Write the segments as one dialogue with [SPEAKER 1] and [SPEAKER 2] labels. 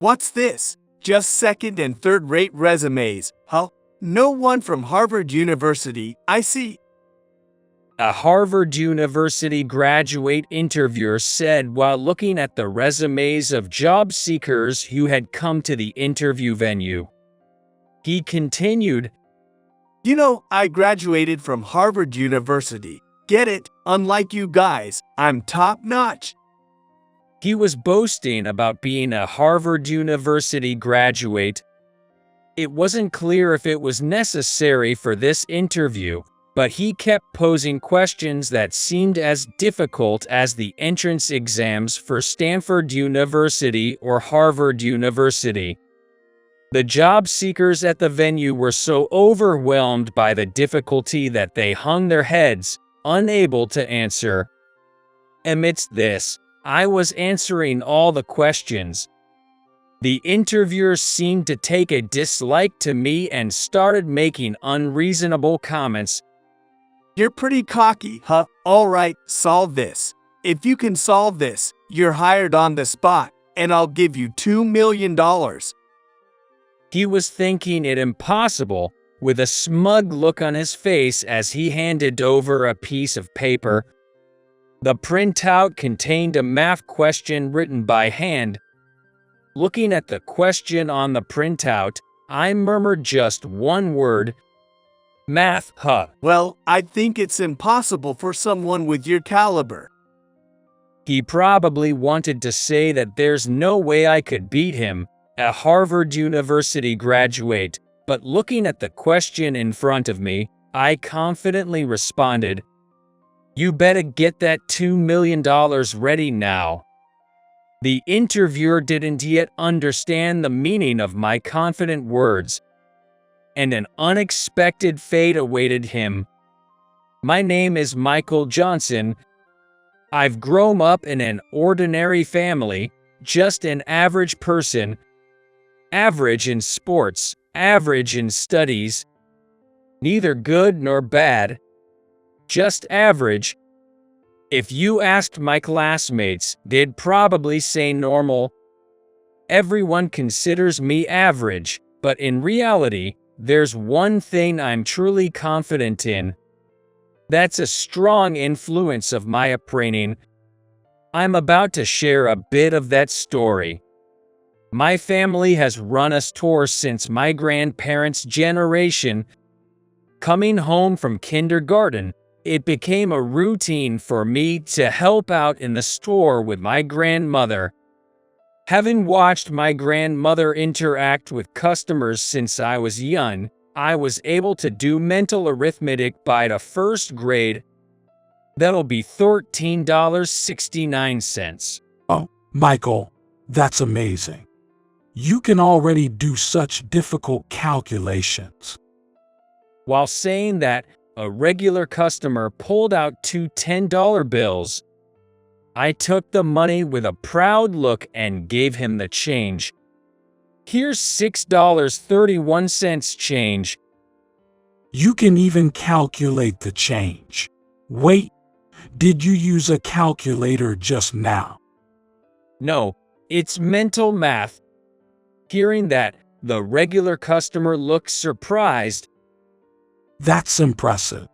[SPEAKER 1] What's this? Just second and third-rate resumes, huh? No one from Harvard University, I see.
[SPEAKER 2] A Harvard University graduate interviewer said while looking at the resumes of job seekers who had come to the interview venue. He continued,
[SPEAKER 1] You know, I graduated from Harvard University. Get it? Unlike you guys, I'm top-notch.
[SPEAKER 2] He was boasting about being a Harvard University graduate. It wasn't clear if it was necessary for this interview, but he kept posing questions that seemed as difficult as the entrance exams for Stanford University or Harvard University. The job seekers at the venue were so overwhelmed by the difficulty that they hung their heads, unable to answer. Amidst this, I was answering all the questions. The interviewers seemed to take a dislike to me and started making unreasonable comments.
[SPEAKER 1] You're pretty cocky, huh? All right, solve this. If you can solve this, you're hired on the spot, and I'll give you $2 million.
[SPEAKER 2] He was thinking it impossible, with a smug look on his face as he handed over a piece of paper. The printout contained a math question written by hand. Looking at the question on the printout, I murmured just one word. Math, huh?
[SPEAKER 1] Well, I think it's impossible for someone with your caliber.
[SPEAKER 2] He probably wanted to say that there's no way I could beat him, a Harvard University graduate, but looking at the question in front of me, I confidently responded, You better get that $2 million ready now. The interviewer didn't yet understand the meaning of my confident words, and an unexpected fate awaited him. My name is Michael Johnson. I've grown up in an ordinary family, just an average person. Average in sports, average in studies. Neither good nor bad. Just average. If you asked my classmates, they'd probably say normal. Everyone considers me average, but in reality, there's one thing I'm truly confident in. That's a strong influence of my upbringing. I'm about to share a bit of that story. My family has run a store since my grandparents' generation. Coming home from kindergarten, it became a routine for me to help out in the store with my grandmother. Having watched my grandmother interact with customers since I was young, I was able to do mental arithmetic by the first grade. That'll be $13.69.
[SPEAKER 3] Oh, Michael, that's amazing. You can already do such difficult calculations.
[SPEAKER 2] While saying that, a regular customer pulled out two $10 bills. I took the money with a proud look and gave him the change. Here's $6.31 change.
[SPEAKER 3] You can even calculate the change. Wait, did you use a calculator just now?
[SPEAKER 2] No, it's mental math. Hearing that, the regular customer looked surprised.
[SPEAKER 3] That's impressive.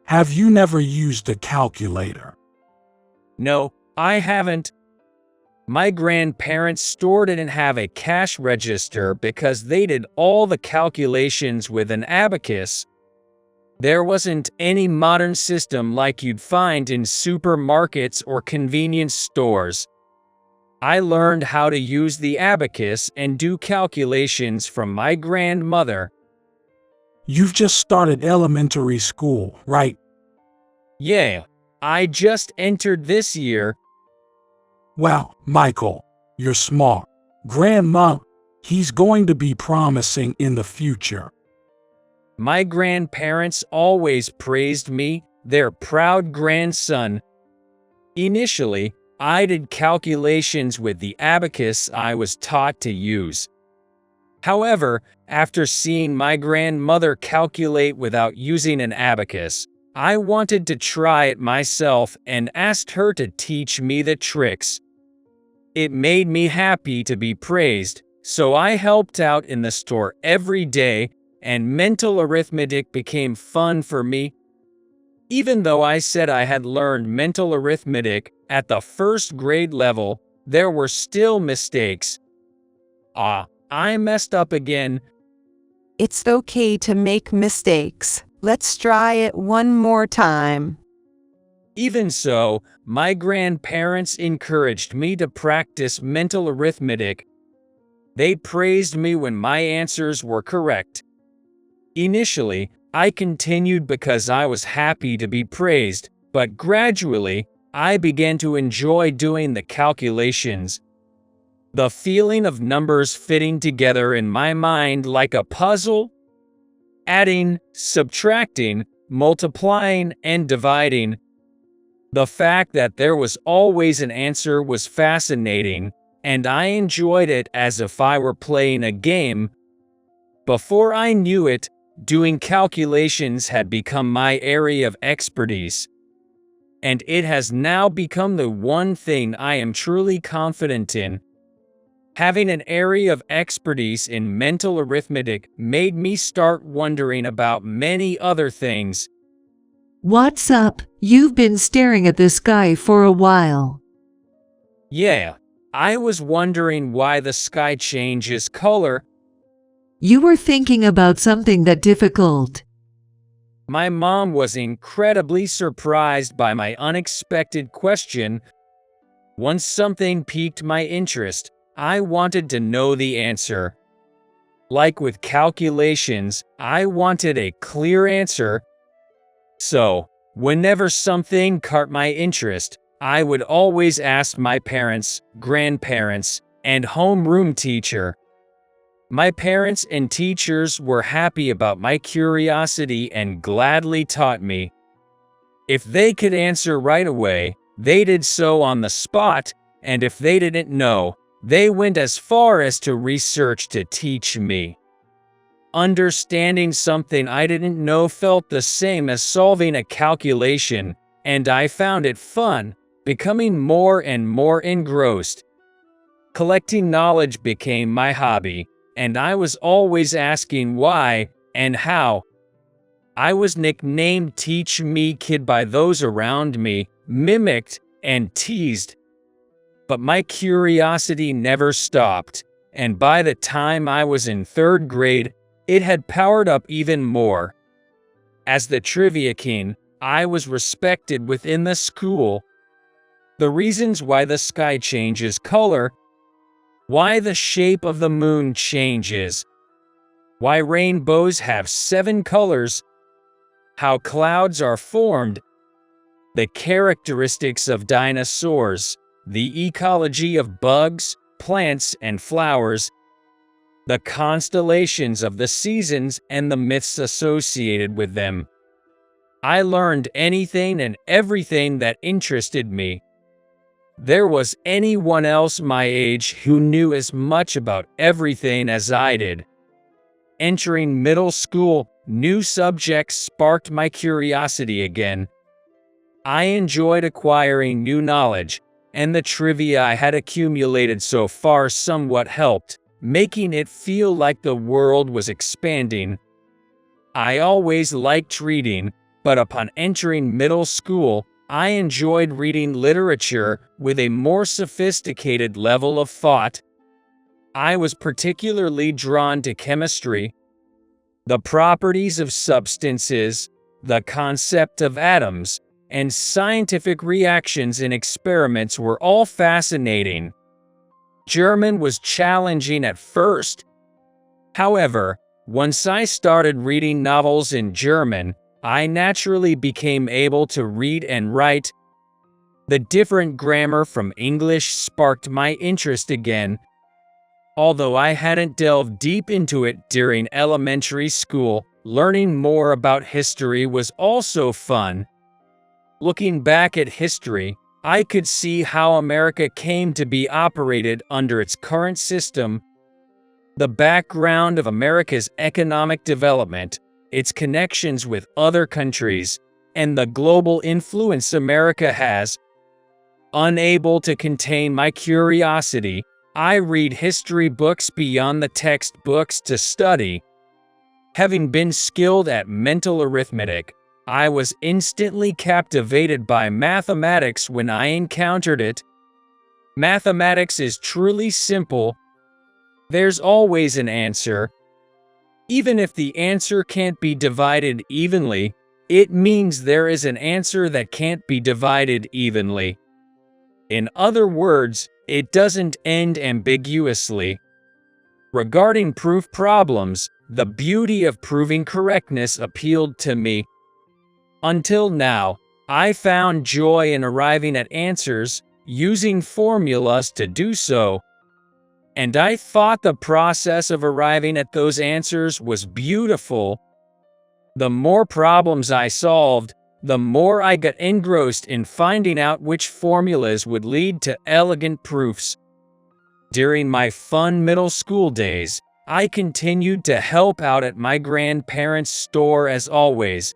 [SPEAKER 3] Have you never used a calculator?
[SPEAKER 2] No, I haven't. My grandparents' store didn't have a cash register because they did all the calculations with an abacus. There wasn't any modern system like you'd find in supermarkets or convenience stores. I learned how to use the abacus and do calculations from my grandmother.
[SPEAKER 3] You've just started elementary school, right?
[SPEAKER 2] Yeah, I just entered this year.
[SPEAKER 3] Well, Michael, you're smart. Grandma, he's going to be promising in the future.
[SPEAKER 2] My grandparents always praised me, their proud grandson. Initially, I did calculations with the abacus I was taught to use. However, after seeing my grandmother calculate without using an abacus, I wanted to try it myself and asked her to teach me the tricks. It made me happy to be praised, so I helped out in the store every day, and mental arithmetic became fun for me. Even though I said I had learned mental arithmetic at the first grade level, there were still mistakes. I messed up again.
[SPEAKER 4] It's okay to make mistakes. Let's try it one more time.
[SPEAKER 2] Even so, my grandparents encouraged me to practice mental arithmetic. They praised me when my answers were correct. Initially, I continued because I was happy to be praised, but gradually, I began to enjoy doing the calculations. The feeling of numbers fitting together in my mind like a puzzle, adding, subtracting, multiplying, and dividing. The fact that there was always an answer was fascinating, and I enjoyed it as if I were playing a game. Before I knew it, doing calculations had become my area of expertise, and it has now become the one thing I am truly confident in. Having an area of expertise in mental arithmetic made me start wondering about many other things.
[SPEAKER 5] What's up? You've been staring at the sky for a while.
[SPEAKER 2] Yeah, I was wondering why the sky changes color.
[SPEAKER 5] You were thinking about something that difficult.
[SPEAKER 2] My mom was incredibly surprised by my unexpected question. Once something piqued my interest, I wanted to know the answer. Like with calculations, I wanted a clear answer. So, whenever something caught my interest, I would always ask my parents, grandparents, and homeroom teacher. My parents and teachers were happy about my curiosity and gladly taught me. If they could answer right away, they did so on the spot, and if they didn't know, they went as far as to research to teach me. Understanding something I didn't know felt the same as solving a calculation, and I found it fun, becoming more and more engrossed. Collecting knowledge became my hobby, and I was always asking why and how. I was nicknamed Teach Me Kid by those around me, mimicked and teased. But my curiosity never stopped, and by the time I was in 3rd grade, it had powered up even more. As the trivia king, I was respected within the school. The reasons why the sky changes color, why the shape of the moon changes, why rainbows have 7 colors, how clouds are formed, the characteristics of dinosaurs, the ecology of bugs, plants, and flowers, the constellations of the seasons and the myths associated with them. I learned anything and everything that interested me. There was anyone else my age who knew as much about everything as I did. Entering middle school, new subjects sparked my curiosity again. I enjoyed acquiring new knowledge, and the trivia I had accumulated so far somewhat helped, making it feel like the world was expanding. I always liked reading, but upon entering middle school, I enjoyed reading literature with a more sophisticated level of thought. I was particularly drawn to chemistry. The properties of substances, the concept of atoms, and scientific reactions in experiments were all fascinating. German was challenging at first. However, once I started reading novels in German, I naturally became able to read and write. The different grammar from English sparked my interest again. Although I hadn't delved deep into it during elementary school, learning more about history was also fun. Looking back at history, I could see how America came to be operated under its current system. The background of America's economic development, its connections with other countries, and the global influence America has. Unable to contain my curiosity, I read history books beyond the textbooks to study. Having been skilled at mental arithmetic, I was instantly captivated by mathematics when I encountered it. Mathematics is truly simple. There's always an answer. Even if the answer can't be divided evenly, it means there is an answer that can't be divided evenly. In other words, it doesn't end ambiguously. Regarding proof problems, the beauty of proving correctness appealed to me. Until now, I found joy in arriving at answers, using formulas to do so. And I thought the process of arriving at those answers was beautiful. The more problems I solved, the more I got engrossed in finding out which formulas would lead to elegant proofs. During my fun middle school days, I continued to help out at my grandparents' store as always.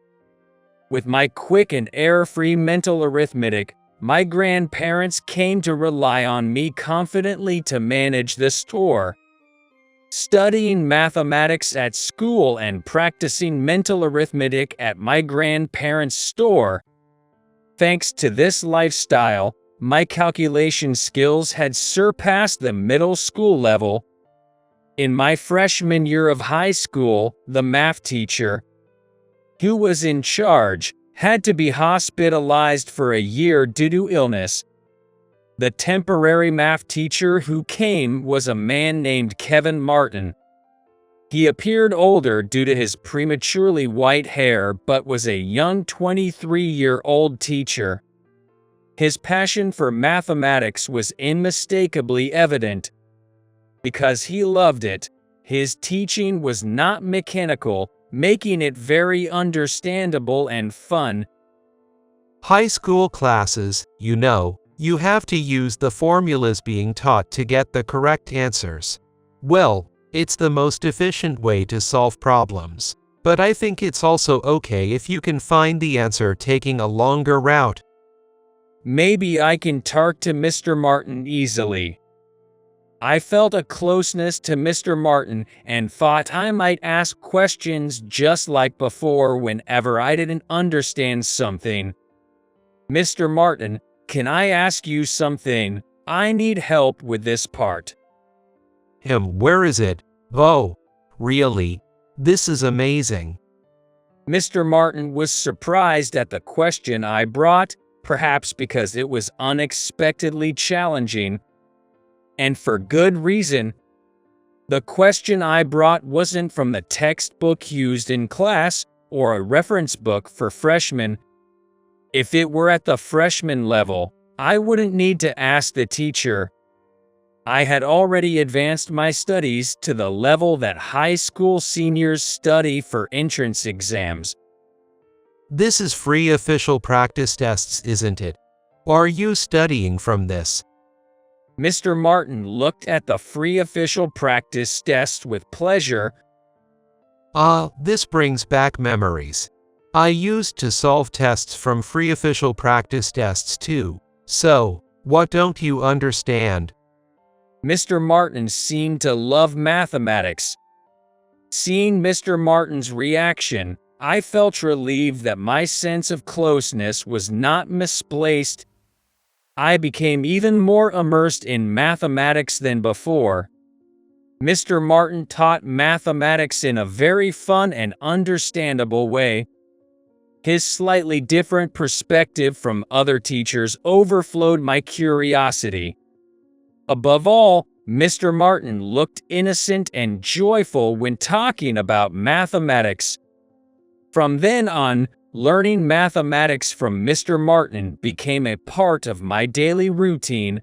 [SPEAKER 2] With my quick and error-free mental arithmetic, my grandparents came to rely on me confidently to manage the store. Studying mathematics at school and practicing mental arithmetic at my grandparents' store. Thanks to this lifestyle, my calculation skills had surpassed the middle school level. In my freshman year of high school, the math teacher, who was in charge, had to be hospitalized for a year due to illness. The temporary math teacher who came was a man named Kevin Martin. He appeared older due to his prematurely white hair but was a young 23-year-old teacher. His passion for mathematics was unmistakably evident. Because he loved it, his teaching was not mechanical, making it very understandable and fun.
[SPEAKER 6] High school classes, you have to use the formulas being taught to get the correct answers. Well, it's the most efficient way to solve problems. But I think it's also okay if you can find the answer taking a longer route.
[SPEAKER 2] Maybe I can talk to Mr. Martin easily. I felt a closeness to Mr. Martin and thought I might ask questions just like before whenever I didn't understand something. Mr. Martin, can I ask you something? I need help with this part.
[SPEAKER 6] Where is it? Oh, really? This is amazing.
[SPEAKER 2] Mr. Martin was surprised at the question I brought, perhaps because it was unexpectedly challenging. And for good reason. The question I brought wasn't from the textbook used in class or a reference book for freshmen. If it were at the freshman level, I wouldn't need to ask the teacher. I had already advanced my studies to the level that high school seniors study for entrance exams.
[SPEAKER 6] This is free official practice tests, isn't it? Are you studying from this?
[SPEAKER 2] Mr. Martin looked at the free official practice test with pleasure.
[SPEAKER 6] This brings back memories. I used to solve tests from free official practice tests too. So, what don't you understand?
[SPEAKER 2] Mr. Martin seemed to love mathematics. Seeing Mr. Martin's reaction, I felt relieved that my sense of closeness was not misplaced. I became even more immersed in mathematics than before. Mr. Martin taught mathematics in a very fun and understandable way. His slightly different perspective from other teachers overflowed my curiosity. Above all, Mr. Martin looked innocent and joyful when talking about mathematics. From then on, learning mathematics from Mr. Martin became a part of my daily routine.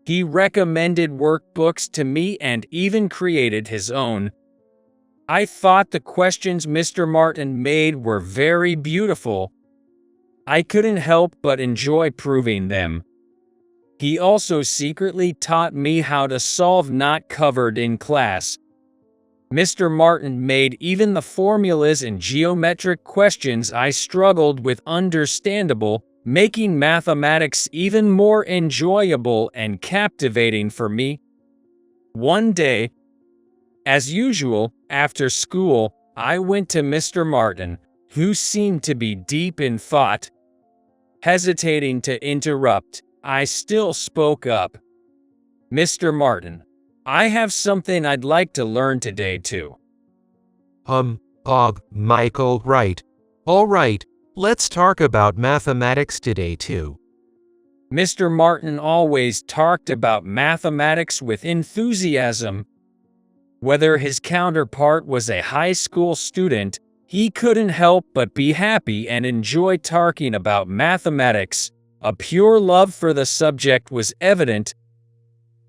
[SPEAKER 2] He recommended workbooks to me and even created his own. I thought the questions Mr. Martin made were very beautiful. I couldn't help but enjoy proving them. He also secretly taught me how to solve not covered in class. Mr. Martin made even the formulas and geometric questions I struggled with understandable, making mathematics even more enjoyable and captivating for me. One day, as usual, after school, I went to Mr. Martin, who seemed to be deep in thought. Hesitating to interrupt, I still spoke up. "Mr. Martin, I have something I'd like to learn today too."
[SPEAKER 6] Michael, right. All right, let's talk about mathematics today too.
[SPEAKER 2] Mr. Martin always talked about mathematics with enthusiasm. Whether his counterpart was a high school student, he couldn't help but be happy and enjoy talking about mathematics. A pure love for the subject was evident.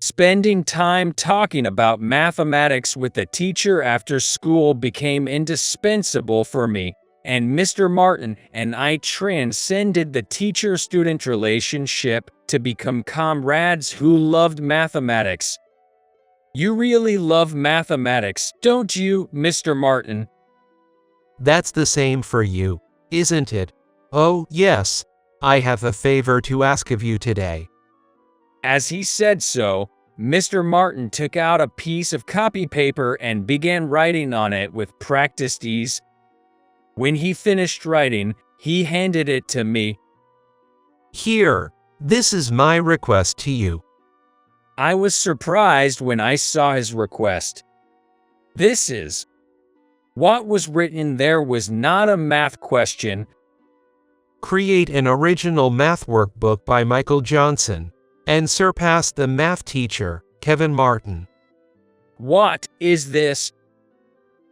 [SPEAKER 2] Spending time talking about mathematics with the teacher after school became indispensable for me, and Mr. Martin and I transcended the teacher-student relationship to become comrades who loved mathematics. "You really love mathematics, don't you, Mr. Martin?"
[SPEAKER 6] That's the same for you, isn't it? Oh, yes. I have a favor to ask of you today.
[SPEAKER 2] As he said so, Mr. Martin took out a piece of copy paper and began writing on it with practiced ease. When he finished writing, he handed it to me.
[SPEAKER 6] Here, this is my request to you.
[SPEAKER 2] I was surprised when I saw his request. What was written there was not a math question.
[SPEAKER 6] Create an original math workbook by Michael Johnson and surpass the math teacher, Kevin Martin.
[SPEAKER 2] What is this?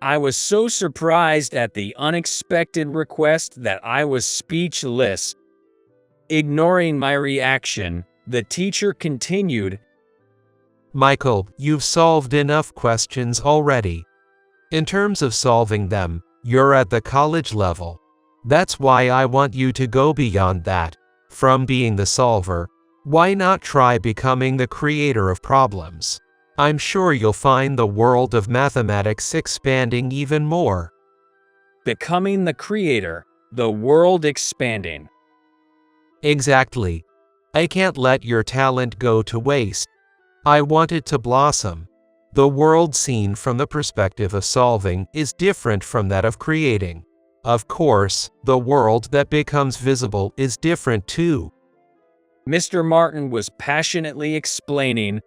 [SPEAKER 2] I was so surprised at the unexpected request that I was speechless. Ignoring my reaction, the teacher continued,
[SPEAKER 6] Michael, you've solved enough questions already. In terms of solving them, you're at the college level. That's why I want you to go beyond that. From being the solver, why not try becoming the creator of problems? I'm sure you'll find the world of mathematics expanding even more.
[SPEAKER 2] Becoming the creator, the world expanding.
[SPEAKER 6] Exactly. I can't let your talent go to waste. I want it to blossom. The world seen from the perspective of solving is different from that of creating. Of course, the world that becomes visible is different too.
[SPEAKER 2] Mr. Martin was passionately explaining,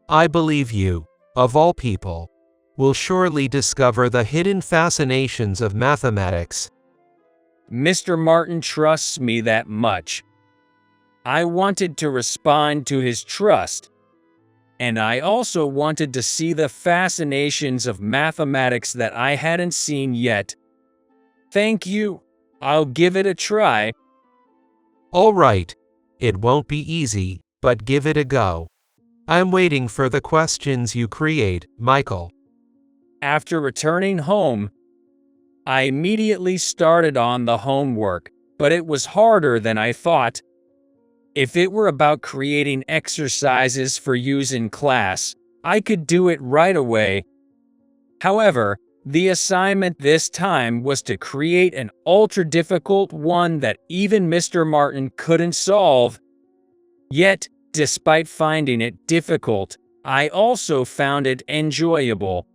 [SPEAKER 6] I believe you, of all people, will surely discover the hidden fascinations of mathematics.
[SPEAKER 2] Mr. Martin trusts me that much. I wanted to respond to his trust, and I also wanted to see the fascinations of mathematics that I hadn't seen yet. Thank you. I'll give it a try.
[SPEAKER 6] All right. It won't be easy, but give it a go. I'm waiting for the questions you create, Michael.
[SPEAKER 2] After returning home, I immediately started on the homework, but it was harder than I thought. If it were about creating exercises for use in class, I could do it right away. However, the assignment this time was to create an ultra-difficult one that even Mr. Martin couldn't solve. Yet, despite finding it difficult, I also found it enjoyable.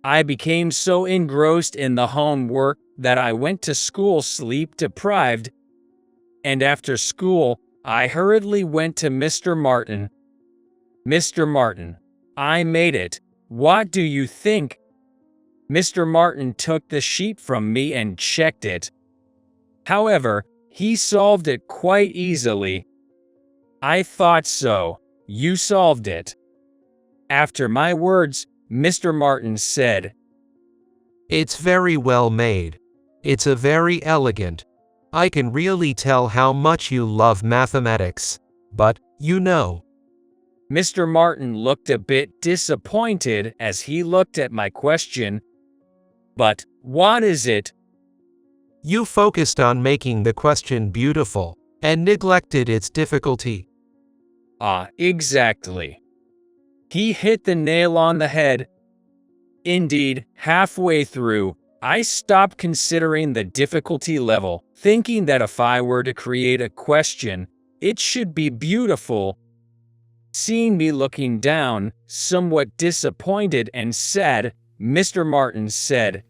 [SPEAKER 2] I became so engrossed in the homework that I went to school sleep-deprived. And after school, I hurriedly went to Mr. Martin. Mr. Martin, I made it. What do you think? Mr. Martin took the sheet from me and checked it. However, he solved it quite easily. I thought so. You solved it. After my words, Mr. Martin said,
[SPEAKER 6] It's very well made. It's a very elegant. I can really tell how much you love mathematics. But, you know.
[SPEAKER 2] Mr. Martin looked a bit disappointed as he looked at my question. But, what is it?
[SPEAKER 6] You focused on making the question beautiful, and neglected its difficulty.
[SPEAKER 2] Ah, exactly. He hit the nail on the head. Indeed, halfway through, I stopped considering the difficulty level, thinking that if I were to create a question, it should be beautiful. Seeing me looking down, somewhat disappointed and sad, Mr. Martin said,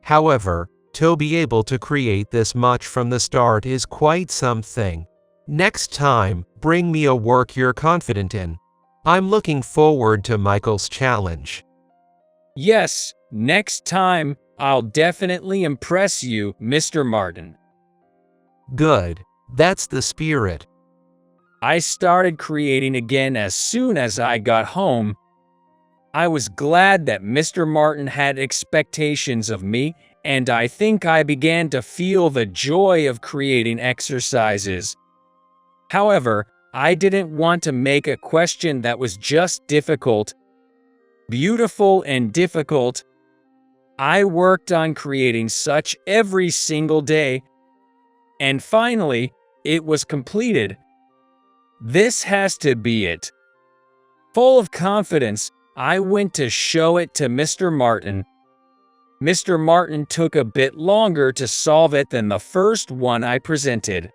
[SPEAKER 6] However, to be able to create this much from the start is quite something. Next time, bring me a work you're confident in. I'm looking forward to Michael's challenge.
[SPEAKER 2] Yes, next time, I'll definitely impress you, Mr. Martin.
[SPEAKER 6] Good. That's the spirit.
[SPEAKER 2] I started creating again as soon as I got home. I was glad that Mr. Martin had expectations of me, and I think I began to feel the joy of creating exercises. However, I didn't want to make a question that was just difficult, beautiful and difficult. I worked on creating such every single day, and finally, it was completed. This has to be it. Full of confidence, I went to show it to Mr. Martin. Mr. Martin took a bit longer to solve it than the first one I presented.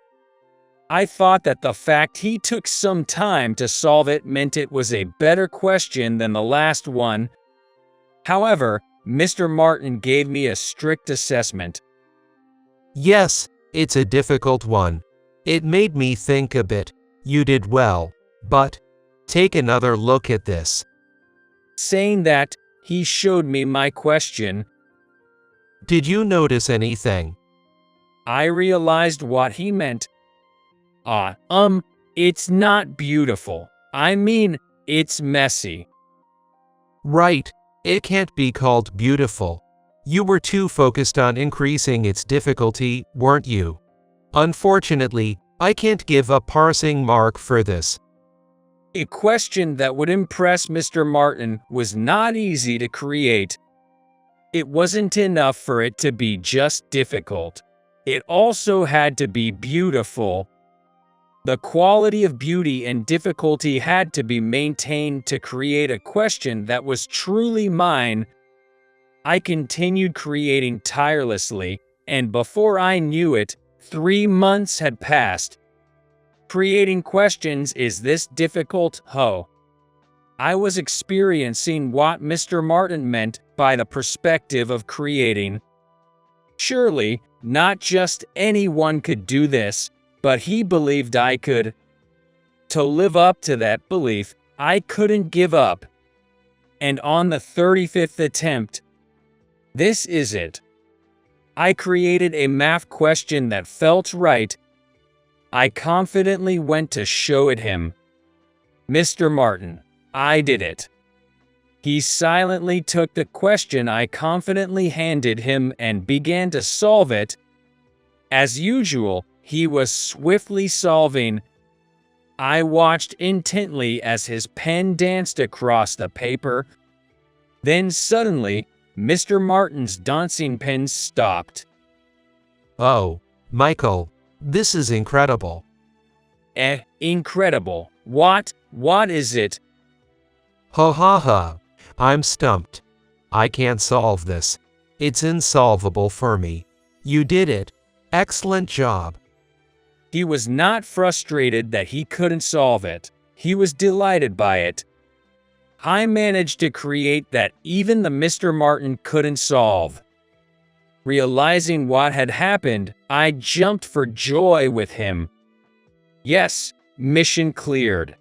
[SPEAKER 2] I thought that the fact he took some time to solve it meant it was a better question than the last one. However, Mr. Martin gave me a strict assessment.
[SPEAKER 6] Yes, it's a difficult one. It made me think a bit. You did well, but take another look at this.
[SPEAKER 2] Saying that, he showed me my question.
[SPEAKER 6] Did you notice anything?
[SPEAKER 2] I realized what he meant. It's not beautiful. I mean, it's messy.
[SPEAKER 6] Right, it can't be called beautiful. You were too focused on increasing its difficulty, weren't you? Unfortunately, I can't give a passing mark for this.
[SPEAKER 2] A question that would impress Mr. Martin was not easy to create. It wasn't enough for it to be just difficult. It also had to be beautiful. The quality of beauty and difficulty had to be maintained to create a question that was truly mine. I continued creating tirelessly, and before I knew it, 3 months had passed. Creating questions is this difficult, ho? I was experiencing what Mr. Martin meant by the perspective of creating. Surely, not just anyone could do this, but he believed I could. To live up to that belief, I couldn't give up. And on the 35th attempt, this is it. I created a math question that felt right. I confidently went to show it him. Mr. Martin, I did it. He silently took the question I confidently handed him and began to solve it. As usual, he was swiftly solving. I watched intently as his pen danced across the paper. Then suddenly, Mr. Martin's dancing pen stopped.
[SPEAKER 6] Oh, Michael, this is incredible.
[SPEAKER 2] Incredible. What is it?
[SPEAKER 6] Ha ha ha. I'm stumped. I can't solve this. It's insolvable for me. You did it. Excellent job.
[SPEAKER 2] He was not frustrated that he couldn't solve it. He was delighted by it. I managed to create that even the Mr. Martin couldn't solve. Realizing what had happened, I jumped for joy with him. Yes, mission cleared.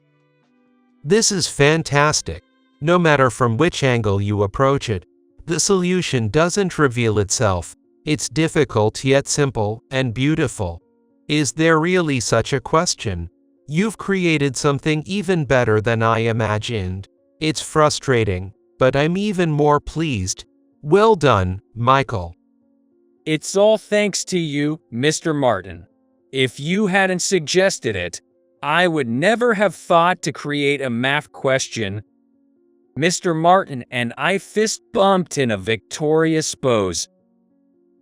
[SPEAKER 6] This is fantastic. No matter from which angle you approach it, the solution doesn't reveal itself. It's difficult yet simple and beautiful. Is there really such a question? You've created something even better than I imagined. It's frustrating, but I'm even more pleased. Well done, Michael.
[SPEAKER 2] It's all thanks to you, Mr. Martin. If you hadn't suggested it, I would never have thought to create a math question. Mr. Martin and I fist bumped in a victorious pose.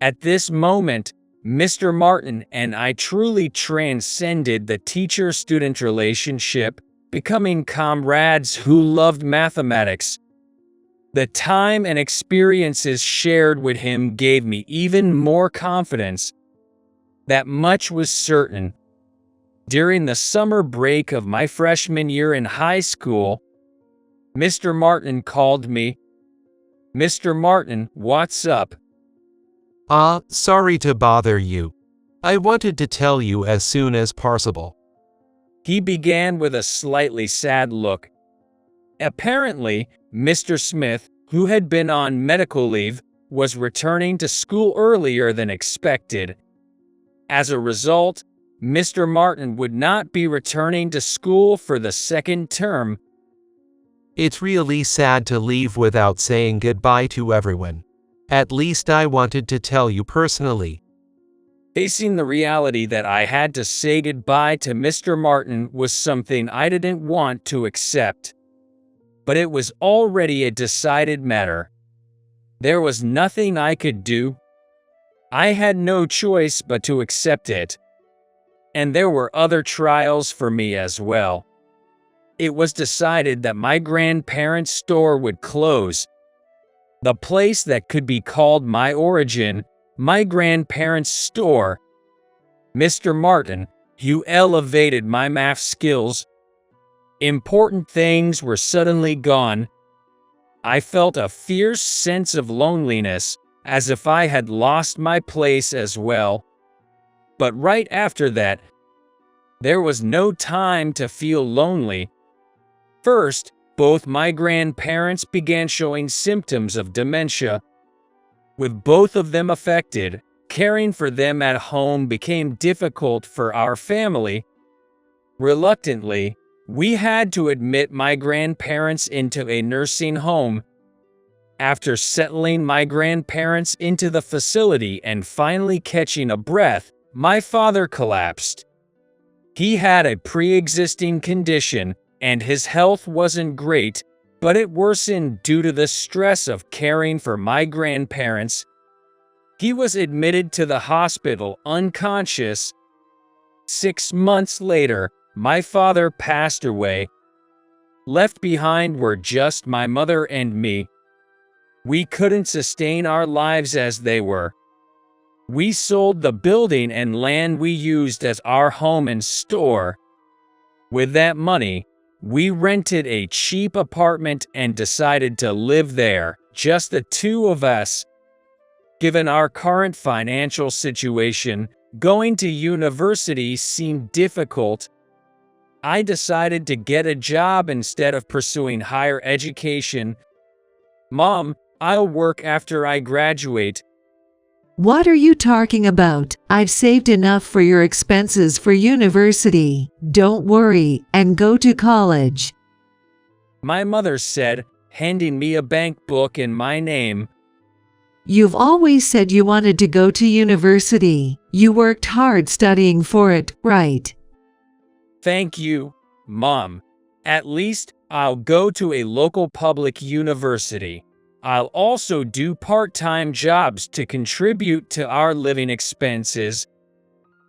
[SPEAKER 2] At this moment, Mr. Martin and I truly transcended the teacher-student relationship, becoming comrades who loved mathematics. The time and experiences shared with him gave me even more confidence. That much was certain. During the summer break of my freshman year in high school, Mr. Martin called me. "Mr. Martin, what's up?"
[SPEAKER 6] Sorry to bother you. I wanted to tell you as soon as possible.
[SPEAKER 2] He began with a slightly sad look. Apparently, Mr. Smith, who had been on medical leave, was returning to school earlier than expected. As a result, Mr. Martin would not be returning to school for the second term.
[SPEAKER 6] It's really sad to leave without saying goodbye to everyone. At least I wanted to tell you personally.
[SPEAKER 2] Facing the reality that I had to say goodbye to Mr. Martin was something I didn't want to accept. But it was already a decided matter. There was nothing I could do. I had no choice but to accept it. And there were other trials for me as well. It was decided that my grandparents' store would close. The place that could be called my origin, my grandparents' store. Mr. Martin, you elevated my math skills. Important things were suddenly gone. I felt a fierce sense of loneliness, as if I had lost my place as well. But right after that, there was no time to feel lonely. First, both my grandparents began showing symptoms of dementia. With both of them affected, caring for them at home became difficult for our family. Reluctantly, we had to admit my grandparents into a nursing home. After settling my grandparents into the facility and finally catching a breath, my father collapsed. He had a pre-existing condition, and his health wasn't great, but it worsened due to the stress of caring for my grandparents. He was admitted to the hospital unconscious. 6 months later, my father passed away. Left behind were just my mother and me. We couldn't sustain our lives as they were. We sold the building and land we used as our home and store. With that money, we rented a cheap apartment and decided to live there, just the two of us. Given our current financial situation, going to university seemed difficult. I decided to get a job instead of pursuing higher education. Mom, I'll work after I graduate.
[SPEAKER 5] What are you talking about? I've saved enough for your expenses for university. Don't worry, and go to college.
[SPEAKER 2] My mother said, handing me a bank book in my name.
[SPEAKER 5] You've always said you wanted to go to university. You worked hard studying for it, right?
[SPEAKER 2] Thank you, Mom. At least I'll go to a local public university. I'll also do part-time jobs to contribute to our living expenses.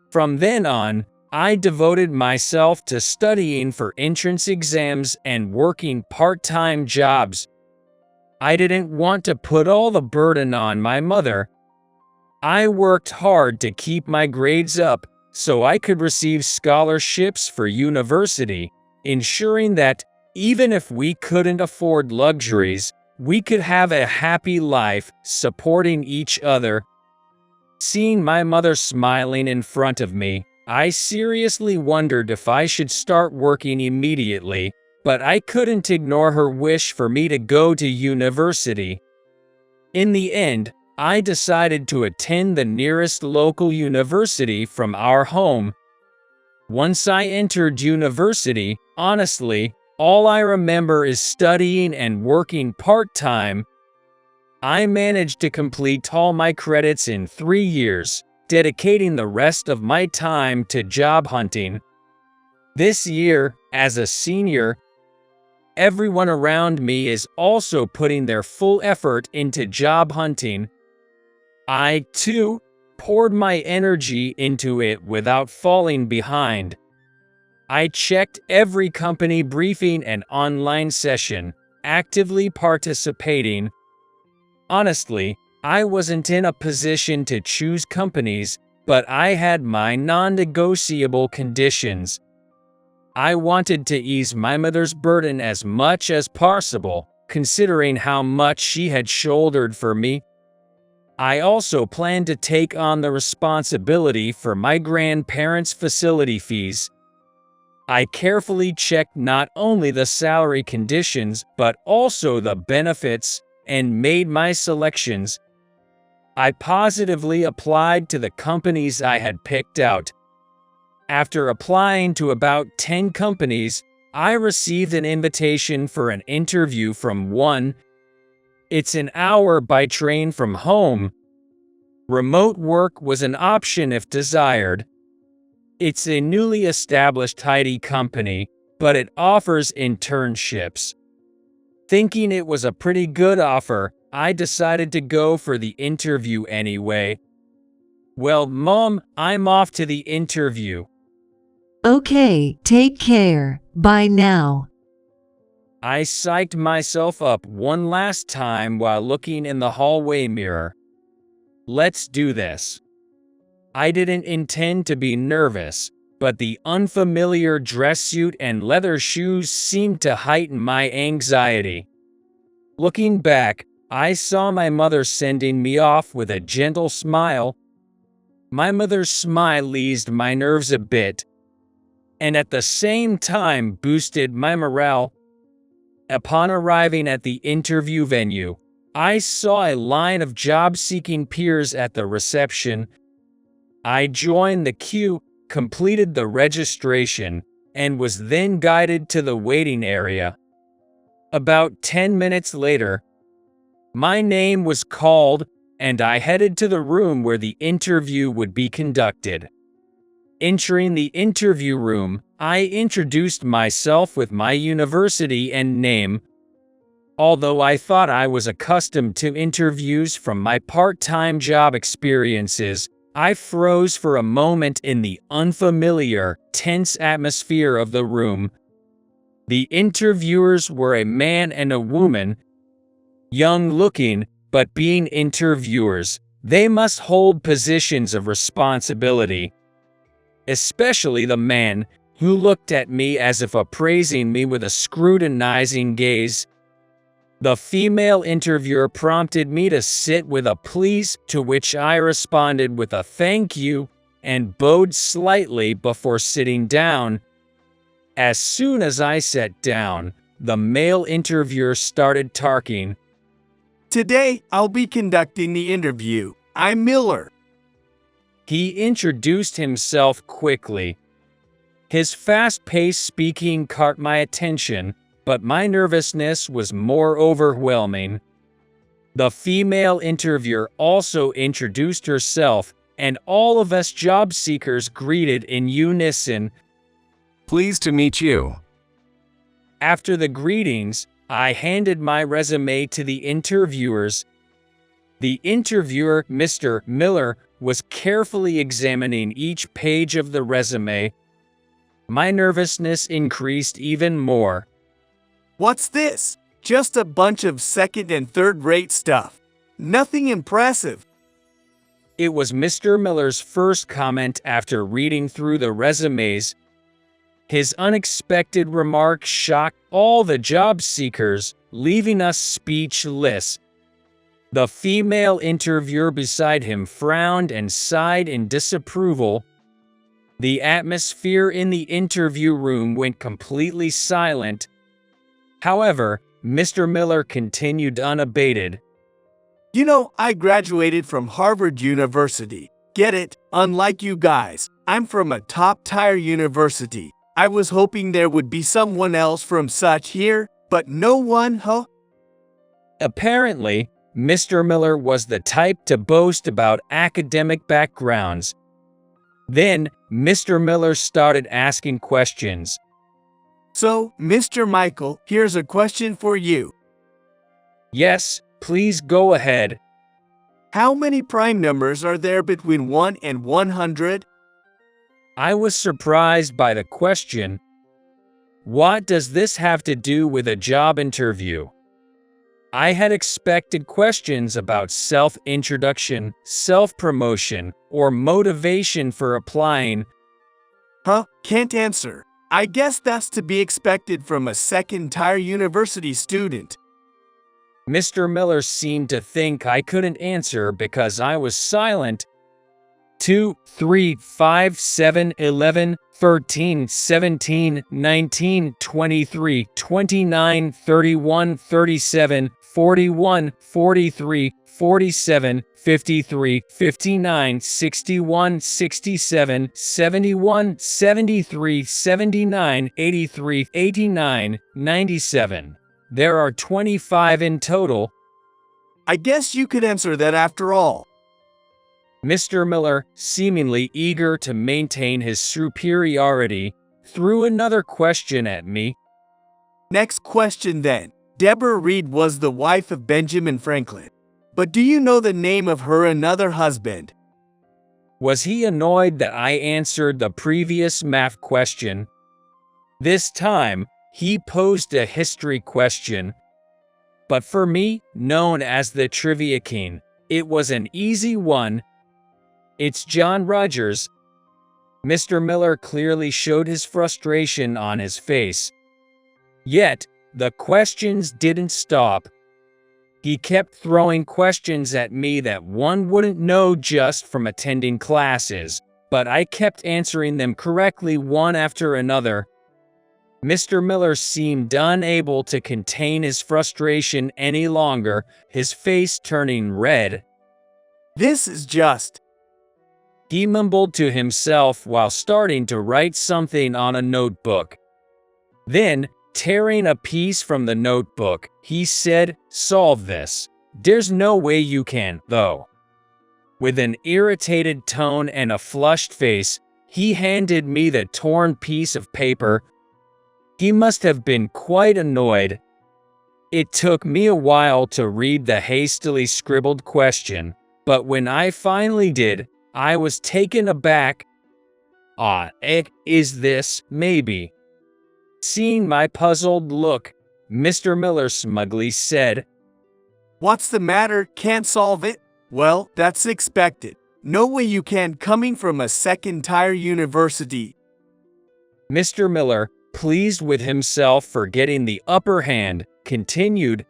[SPEAKER 2] From then on, I devoted myself to studying for entrance exams and working part-time jobs. I didn't want to put all the burden on my mother. I worked hard to keep my grades up so I could receive scholarships for university, ensuring that, even if we couldn't afford luxuries, we could have a happy life, supporting each other. Seeing my mother smiling in front of me, I seriously wondered if I should start working immediately, but I couldn't ignore her wish for me to go to university. In the end, I decided to attend the nearest local university from our home. Once I entered university, honestly, all I remember is studying and working part-time. I managed to complete all my credits in 3 years, dedicating the rest of my time to job hunting. This year, as a senior, everyone around me is also putting their full effort into job hunting. I, too, poured my energy into it without falling behind. I checked every company briefing and online session, actively participating. Honestly, I wasn't in a position to choose companies, but I had my non-negotiable conditions. I wanted to ease my mother's burden as much as possible, considering how much she had shouldered for me. I also planned to take on the responsibility for my grandparents' facility fees. I carefully checked not only the salary conditions but also the benefits and made my selections. I positively applied to the companies I had picked out. After applying to about 10 companies, I received an invitation for an interview from one. It's an hour by train from home. Remote work was an option if desired. It's a newly established IT company, but it offers internships. Thinking it was a pretty good offer, I decided to go for the interview anyway. Well, Mom, I'm off to the interview.
[SPEAKER 5] Okay, take care. Bye now.
[SPEAKER 2] I psyched myself up one last time while looking in the hallway mirror. Let's do this. I didn't intend to be nervous, but the unfamiliar dress suit and leather shoes seemed to heighten my anxiety. Looking back, I saw my mother sending me off with a gentle smile. My mother's smile eased my nerves a bit, and at the same time boosted my morale. Upon arriving at the interview venue, I saw a line of job-seeking peers at the reception. I joined the queue, completed the registration, and was then guided to the waiting area. About 10 minutes later, my name was called, and I headed to the room where the interview would be conducted. Entering the interview room, I introduced myself with my university and name. Although I thought I was accustomed to interviews from my part-time job experiences, I froze for a moment in the unfamiliar, tense atmosphere of the room. The interviewers were a man and a woman. Young-looking, but being interviewers, they must hold positions of responsibility. Especially the man, who looked at me as if appraising me with a scrutinizing gaze. The female interviewer prompted me to sit with a please, to which I responded with a thank you and bowed slightly before sitting down. As soon as I sat down, the male interviewer started talking.
[SPEAKER 1] Today, I'll be conducting the interview. I'm Miller.
[SPEAKER 2] He introduced himself quickly. His fast-paced speaking caught my attention, but my nervousness was more overwhelming. The female interviewer also introduced herself, and all of us job seekers greeted in unison.
[SPEAKER 7] Pleased to meet you.
[SPEAKER 2] After the greetings, I handed my resume to the interviewers. The interviewer, Mr. Miller, was carefully examining each page of the resume. My nervousness increased even more.
[SPEAKER 1] What's this? Just a bunch of second and third-rate stuff. Nothing impressive.
[SPEAKER 2] It was Mr. Miller's first comment after reading through the resumes. His unexpected remark shocked all the job seekers, leaving us speechless. The female interviewer beside him frowned and sighed in disapproval. The atmosphere in the interview room went completely silent. However, Mr. Miller continued unabated.
[SPEAKER 1] You know, I graduated from Harvard University. Get it? Unlike you guys, I'm from a top-tier university. I was hoping there would be someone else from such here, but no one, huh?
[SPEAKER 2] Apparently, Mr. Miller was the type to boast about academic backgrounds. Then, Mr. Miller started asking questions.
[SPEAKER 1] So, Mr. Michael, here's a question for you.
[SPEAKER 2] Yes, please go ahead.
[SPEAKER 1] How many prime numbers are there between 1 and 100?
[SPEAKER 2] I was surprised by the question. What does this have to do with a job interview? I had expected questions about self-introduction, self-promotion, or motivation for applying.
[SPEAKER 1] Can't answer. I guess that's to be expected from a second-tier university student.
[SPEAKER 2] Mr. Miller seemed to think I couldn't answer because I was silent. 2, 3, 5, 7, 11, 13, 17, 19, 23, 29, 31, 37, 41, 43, 47, 53, 59, 61, 67, 71, 73, 79, 83, 89, 97. There are 25 in total.
[SPEAKER 1] I guess you could answer that after all.
[SPEAKER 2] Mr. Miller, seemingly eager to maintain his superiority, threw another question at me.
[SPEAKER 1] Next question then. Deborah Reed was the wife of Benjamin Franklin. But do you know the name of her another husband?
[SPEAKER 2] Was he annoyed that I answered the previous math question? This time, he posed a history question. But for me, known as the Trivia King, it was an easy one. It's John Rogers. Mr. Miller clearly showed his frustration on his face. Yet, the questions didn't stop. He kept throwing questions at me that one wouldn't know just from attending classes, but I kept answering them correctly one after another. Mr. Miller seemed unable to contain his frustration any longer, his face turning red.
[SPEAKER 1] This is just...
[SPEAKER 2] He mumbled to himself while starting to write something on a notebook. Then, tearing a piece from the notebook, he said, "Solve this. There's no way you can, though." With an irritated tone and a flushed face, he handed me the torn piece of paper. He must have been quite annoyed. It took me a while to read the hastily scribbled question, but when I finally did, I was taken aback. Is this, maybe? Seeing my puzzled look, Mr. Miller smugly said,
[SPEAKER 1] What's the matter? Can't solve it? Well, that's expected. No way you can, coming from a second-tier university.
[SPEAKER 2] Mr. Miller, pleased with himself for getting the upper hand, continued,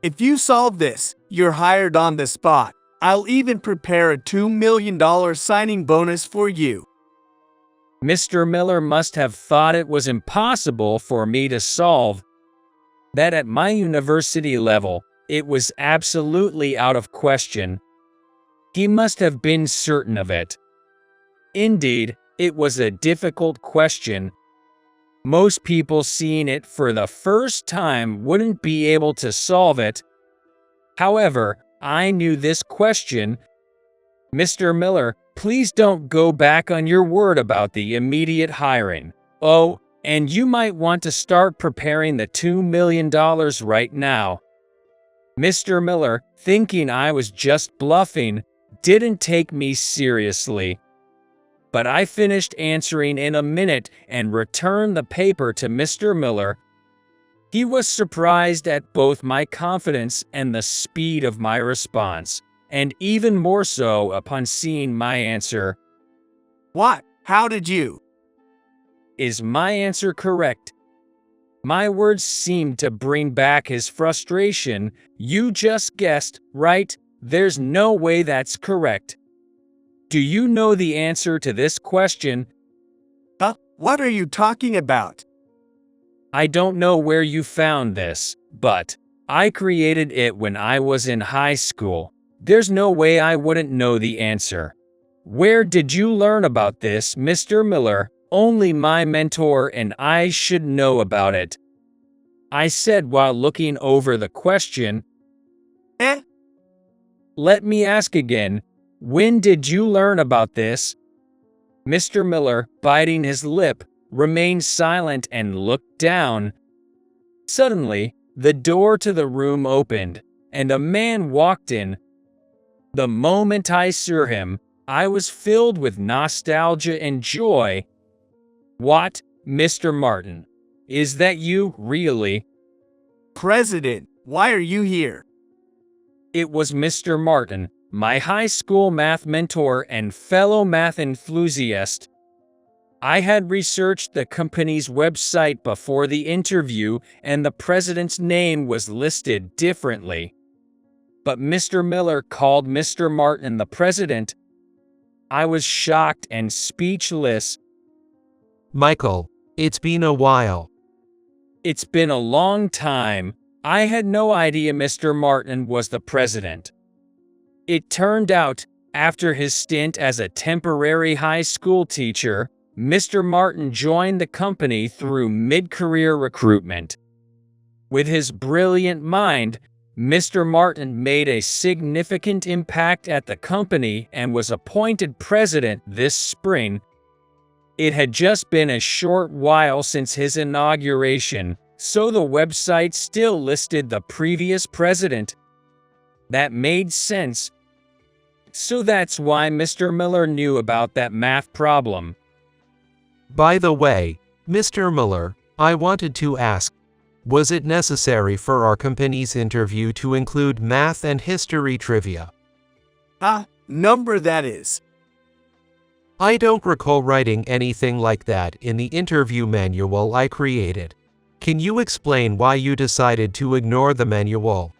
[SPEAKER 1] If you solve this, you're hired on the spot. I'll even prepare a $2 million signing bonus for you.
[SPEAKER 2] Mr. Miller must have thought it was impossible for me to solve. That at my university level, it was absolutely out of question. He must have been certain of it. Indeed, it was a difficult question. Most people seeing it for the first time wouldn't be able to solve it. However, I knew this question. Mr. Miller, please don't go back on your word about the immediate hiring. Oh, and you might want to start preparing the $2 million right now. Mr. Miller, thinking I was just bluffing, didn't take me seriously. But I finished answering in a minute and returned the paper to Mr. Miller. He was surprised at both my confidence and the speed of my response, and even more so upon seeing my answer.
[SPEAKER 1] What? How did you?
[SPEAKER 2] Is my answer correct? My words seemed to bring back his frustration. You just guessed, right? There's no way that's correct. Do you know the answer to this question?
[SPEAKER 1] What are you talking about?
[SPEAKER 2] I don't know where you found this, but I created it when I was in high school. There's no way I wouldn't know the answer. Where did you learn about this, Mr. Miller? Only my mentor and I should know about it. I said while looking over the question. Let me ask again. When did you learn about this? Mr. Miller, biting his lip, remained silent and looked down. Suddenly, the door to the room opened, and a man walked in. The moment I saw him, I was filled with nostalgia and joy. What, Mr. Martin? Is that you, really?
[SPEAKER 1] President, Why are you here?
[SPEAKER 2] It was Mr. Martin, my high school math mentor and fellow math enthusiast. I had researched the company's website before the interview, and the president's name was listed differently. But Mr. Miller called Mr. Martin the president. I was shocked and speechless.
[SPEAKER 6] Michael, it's been a while.
[SPEAKER 2] It's been a long time. I had no idea Mr. Martin was the president. It turned out, after his stint as a temporary high school teacher, Mr. Martin joined the company through mid-career recruitment. With his brilliant mind, Mr. Martin made a significant impact at the company and was appointed president this spring. It had just been a short while since his inauguration, so the website still listed the previous president. That made sense. So that's why Mr. Miller knew about that math problem.
[SPEAKER 6] By the way, Mr. Miller, I wanted to ask, was it necessary for our company's interview to include math and history trivia?
[SPEAKER 1] Number that is.
[SPEAKER 6] I don't recall writing anything like that in the interview manual I created. Can you explain why you decided to ignore the manual?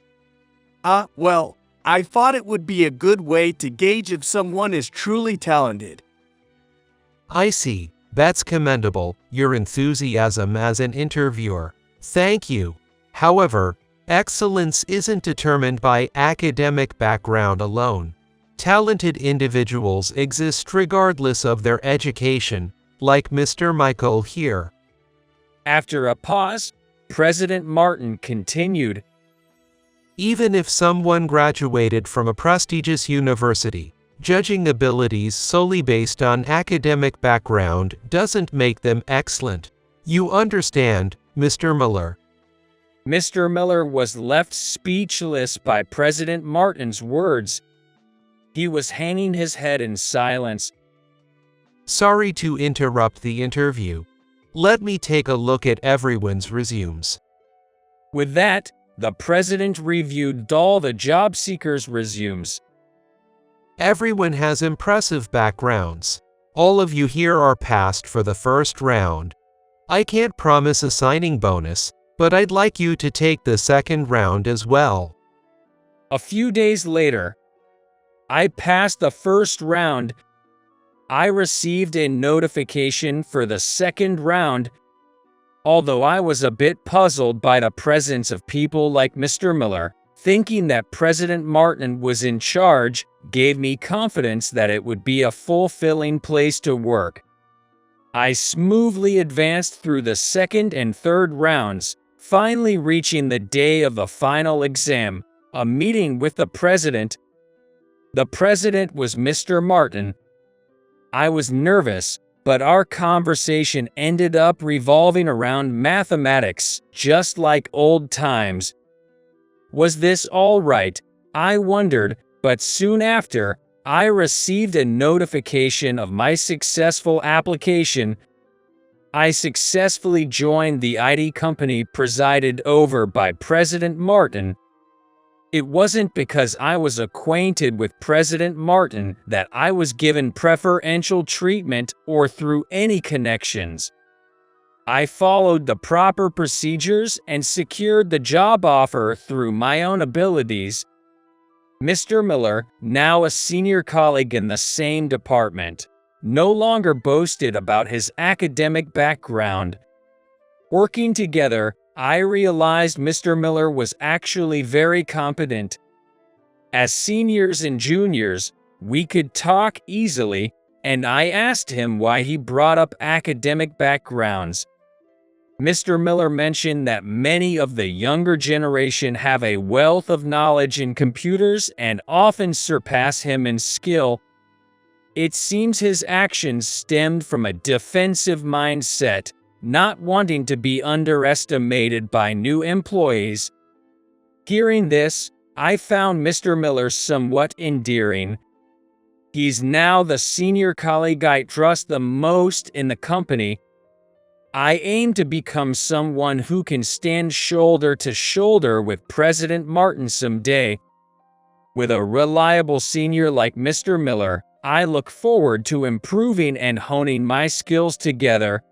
[SPEAKER 1] Well, I thought it would be a good way to gauge if someone is truly talented.
[SPEAKER 6] I see. That's commendable, your enthusiasm as an interviewer. Thank you. However, excellence isn't determined by academic background alone. Talented individuals exist regardless of their education, like Mr. Michael here.
[SPEAKER 2] After a pause, President Martin continued.
[SPEAKER 6] Even if someone graduated from a prestigious university, judging abilities solely based on academic background doesn't make them excellent. You understand, Mr. Miller?
[SPEAKER 2] Mr. Miller was left speechless by President Martin's words. He was hanging his head in silence.
[SPEAKER 6] Sorry to interrupt the interview. Let me take a look at everyone's resumes.
[SPEAKER 2] With that, the president reviewed all the job seekers' resumes.
[SPEAKER 6] Everyone has impressive backgrounds. All of you here are passed for the first round. I can't promise a signing bonus, but I'd like you to take the second round as well.
[SPEAKER 2] A few days later, I passed the first round. I received a notification for the second round. Although I was a bit puzzled by the presence of people like Mr. Miller, thinking that President Martin was in charge gave me confidence that it would be a fulfilling place to work. I smoothly advanced through the second and third rounds, finally reaching the day of the final exam, a meeting with the president. The president was Mr. Martin. I was nervous, but our conversation ended up revolving around mathematics, just like old times. Was this all right? I wondered, but soon after, I received a notification of my successful application. I successfully joined the IT company presided over by President Martin. It wasn't because I was acquainted with President Martin that I was given preferential treatment or through any connections. I followed the proper procedures and secured the job offer through my own abilities. Mr. Miller, now a senior colleague in the same department, no longer boasted about his academic background. Working together, I realized Mr. Miller was actually very competent. As seniors and juniors, we could talk easily, and I asked him why he brought up academic backgrounds. Mr. Miller mentioned that many of the younger generation have a wealth of knowledge in computers and often surpass him in skill. It seems his actions stemmed from a defensive mindset, not wanting to be underestimated by new employees. Hearing this, I found Mr. Miller somewhat endearing. He's now the senior colleague I trust the most in the company. I aim to become someone who can stand shoulder to shoulder with President Martin someday. With a reliable senior like Mr. Miller, I look forward to improving and honing my skills together